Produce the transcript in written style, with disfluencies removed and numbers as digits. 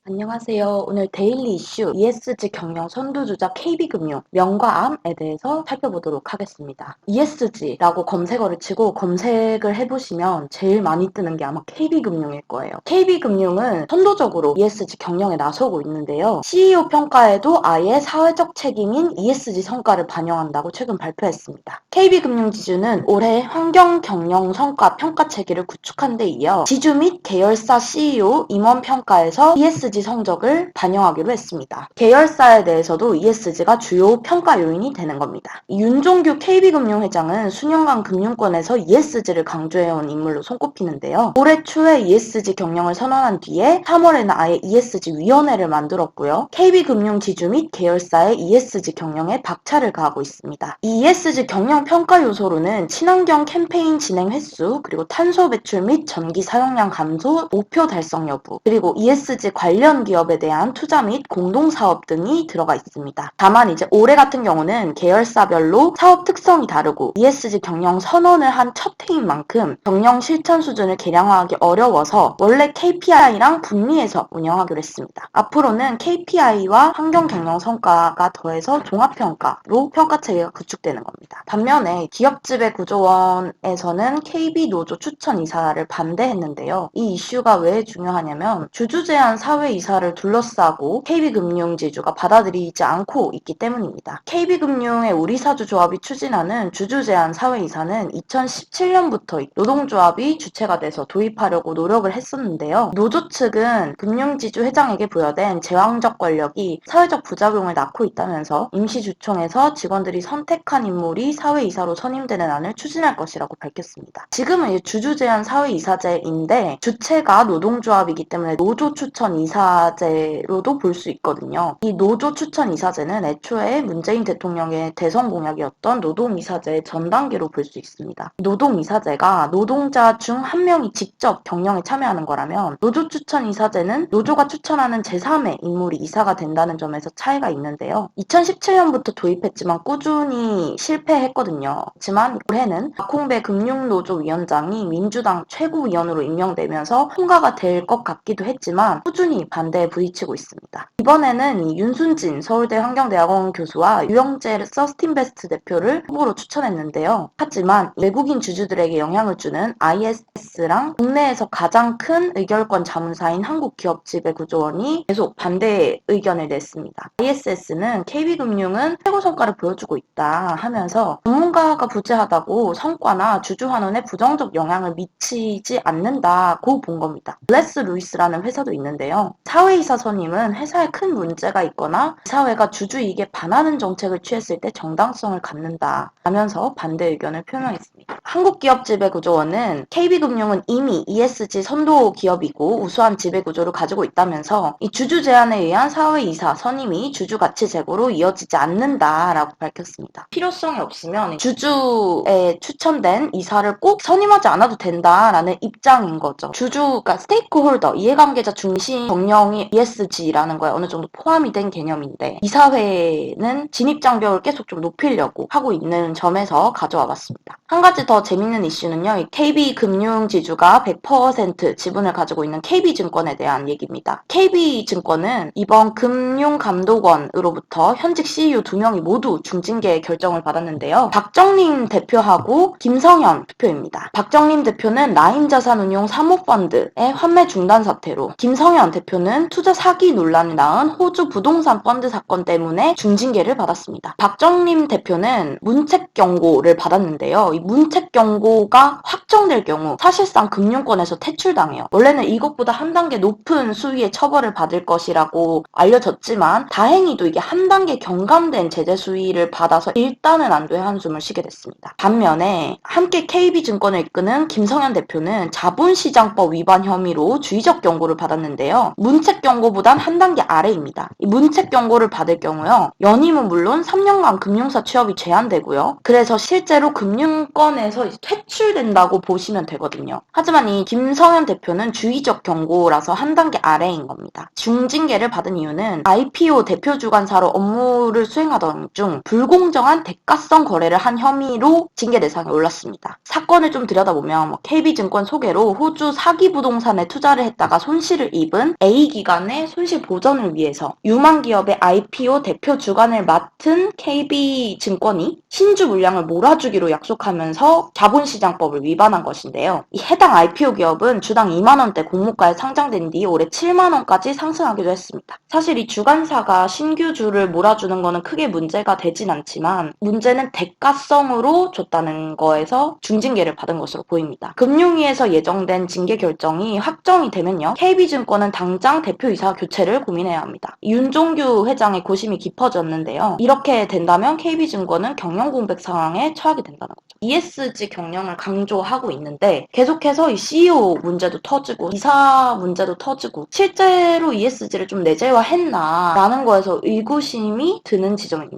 안녕하세요. 오늘 데일리 이슈 ESG 경영 선두주자 KB금융 명과 암에 대해서 살펴보도록 하겠습니다. ESG라고 검색어를 치고 검색을 해보시면 제일 많이 뜨는 게 아마 KB금융일 거예요. KB금융은 선도적으로 ESG 경영에 나서고 있는데요. CEO 평가에도 아예 사회적 책임인 ESG 성과를 반영한다고 최근 발표했습니다. KB금융 지주는 올해 환경 경영 성과 평가 체계를 구축한 데 이어 지주 및 계열사 CEO 임원 평가에서 ESG 성적을 반영하기로 했습니다. 계열사에 대해서도 ESG가 주요 평가 요인이 되는 겁니다. 윤종규 KB금융 회장은 수년간 금융권에서 ESG를 강조해온 인물로 손꼽히는데요. 올해 초에 ESG 경영을 선언한 뒤에 3월에는 아예 ESG 위원회를 만들었고요. KB금융 지주 및 계열사의 ESG 경영에 박차를 가하고 있습니다. 이 ESG 경영 평가 요소로는 친환경 캠페인 진행 횟수, 그리고 탄소 배출 및 전기 사용량 감소 목표 달성 여부, 그리고 ESG 관련 기업에 대한 투자 및 공동사업 등이 들어가 있습니다. 다만 이제 올해 같은 경우는 계열사별로 사업 특성이 다르고 ESG 경영 선언을 한 첫 해인 만큼 경영 실천 수준을 계량화하기 어려워서 원래 KPI랑 분리해서 운영하기로 했습니다. 앞으로는 KPI와 환경 경영 성과가 더해서 종합평가로 평가 체계가 구축되는 겁니다. 반면에 기업지배구조원에서는 KB 노조 추천 이사를 반대했는데요. 이 이슈가 왜 중요하냐면 주주 제한 사회 이사를 둘러싸고 KB금융지주가 받아들이지 않고 있기 때문입니다. KB금융의 우리사주조합이 추진하는 주주 제한 사회 이사는 2017년부터 노동조합이 주체가 돼서 도입하려고 노력을 했었는데요. 노조 측은 금융지주 회장에게 부여된 제왕적 권력이 사회적 부작용을 낳고 있다면서 임시주총에서 직원들이 선택한 인물이 사회이사로 선임되는 안을 추진할 것이라고 밝혔습니다. 지금은 주주 제한 사회이사제인데 주체가 노동조합이기 때문에 노조 추천 이사제로도 볼 수 있거든요. 이 노조 추천 이사제는 애초에 문재인 대통령의 대선 공약이었던 노동이사제의 전 단계로 볼 수 있습니다. 노동이사제가 노동자 중 한 명이 직접 경영에 참여하는 거라면 노조 추천 이사제는 노조가 추천하는 제3의 인물이 이사가 된다는 점에서 차이가 있는데요. 2017년부터 도입했지만 꾸준히 실패했거든요. 하지만 올해는 박홍배 금융노조위원장이 민주당 최고위원으로 임명되면서 통과가 될 것 같기도 했지만 꾸준히 반대에 부딪히고 있습니다. 이번에는 윤순진 서울대 환경대학원 교수와 유영재 서스틴베스트 대표를 후보로 추천했는데요. 하지만 외국인 주주들에게 영향을 주는 ISS랑 국내에서 가장 큰 의결권 자문사인 한국기업지배구조원이 계속 반대 의견을 냈습니다. ISS는 KB금융은 최고 성과를 보여주고 있다 하면서 전문가가 부재하다고 성과나 주주환원에 부정적 영향을 미치지 않는다고 본 겁니다. 블레스 루이스라는 회사도 있는데요. 사회이사 선임은 회사에 큰 문제가 있거나 사회가 주주이익에 반하는 정책을 취했을 때 정당성을 갖는다 하면서 반대 의견을 표명했습니다. 한국기업지배구조원은 KB금융은 이미 ESG 선도 기업이고 우수한 지배구조를 가지고 있다면서 이 주주 제안에 의한 사회이사 선임이 주주 가치 제고로 이어지지 않는다라고 밝혔습니다. 필요성이 없으면 주주에 추천된 이사를 꼭 선임하지 않아도 된다라는 입장인 거죠. 주주가 스테이크홀더, 이해관계자 중심 경영이 ESG라는 거에 어느 정도 포함이 된 개념인데 이사회는 진입장벽을 계속 좀 높이려고 하고 있는 점에서 가져와 봤습니다. 한 가지 더 재밌는 이슈는요. KB금융지주가 100% 지분을 가지고 있는 KB증권에 대한 얘기입니다. KB증권은 이번 금융감독원으로부터 현직 CEO 2명이 모두 중징계 결정을 받았는데요. 박정림 대표하고 김성현 대표입니다. 박정림 대표는 라인자산운용 사모펀드의 환매 중단 사태로, 김성현 대표는 투자 사기 논란이 낳은 호주 부동산 펀드 사건 때문에 중징계를 받았습니다. 박정림 대표는 문책 경고를 받았는데요. 이 문책 경고가 확정될 경우 사실상 금융권에서 퇴출당해요. 원래는 이것보다 한 단계 높은 수위의 처벌을 받을 것이라고 알려졌지만 다행히도 이게 한 단계 경감된 제재 수위를 받아서 일단은 안도의 한숨을 쉬게 됐습니다. 반면에 함께 KB증권을 이끄는 김성현 대표는 자본시장법 위반 혐의로 주의적 경고를 받았는데요. 문책 경고보단 한 단계 아래입니다. 이 문책 경고를 받을 경우요. 연임은 물론 3년간 금융사 취업이 제한되고요. 그래서 실제로 금융권에서 주가에서 이제 퇴출된다고 보시면 되거든요. 하지만 이 김성현 대표는 주의적 경고라서 한 단계 아래인 겁니다. 중징계를 받은 이유는 IPO 대표 주관사로 업무를 수행하던 중 불공정한 대가성 거래를 한 혐의로 징계 대상에 올랐습니다. 사건을 좀 들여다보면 KB증권 소개로 호주 사기 부동산에 투자를 했다가 손실을 입은 A기관의 손실 보전을 위해서 유망 기업의 IPO 대표 주관을 맡은 KB증권이 신주 물량을 몰아주기로 약속하면서 자본시장법을 위반한 것인데요. 이 해당 IPO 기업은 주당 2만 원대 공모가에 상장된 뒤 올해 7만 원까지 상승하기도 했습니다. 사실 이 주관사가 신규주를 몰아주는 거는 크게 문제가 되진 않지만 문제는 대가성으로 줬다는 거에서 중징계를 받은 것으로 보입니다. 금융위에서 예정된 징계 결정이 확정이 되면요. KB증권은 당장 대표이사 교체를 고민해야 합니다. 윤종규 회장의 고심이 깊어졌는데요. 이렇게 된다면 KB증권은 경영 공백 상황에 처하게 된다는 거죠. ESG 경영을 강조하고 있는데 계속해서 이 CEO 문제도 터지고 이사 문제도 터지고 실제로 ESG를 좀 내재화했나 라는 거에서 의구심이 드는 지점입니다.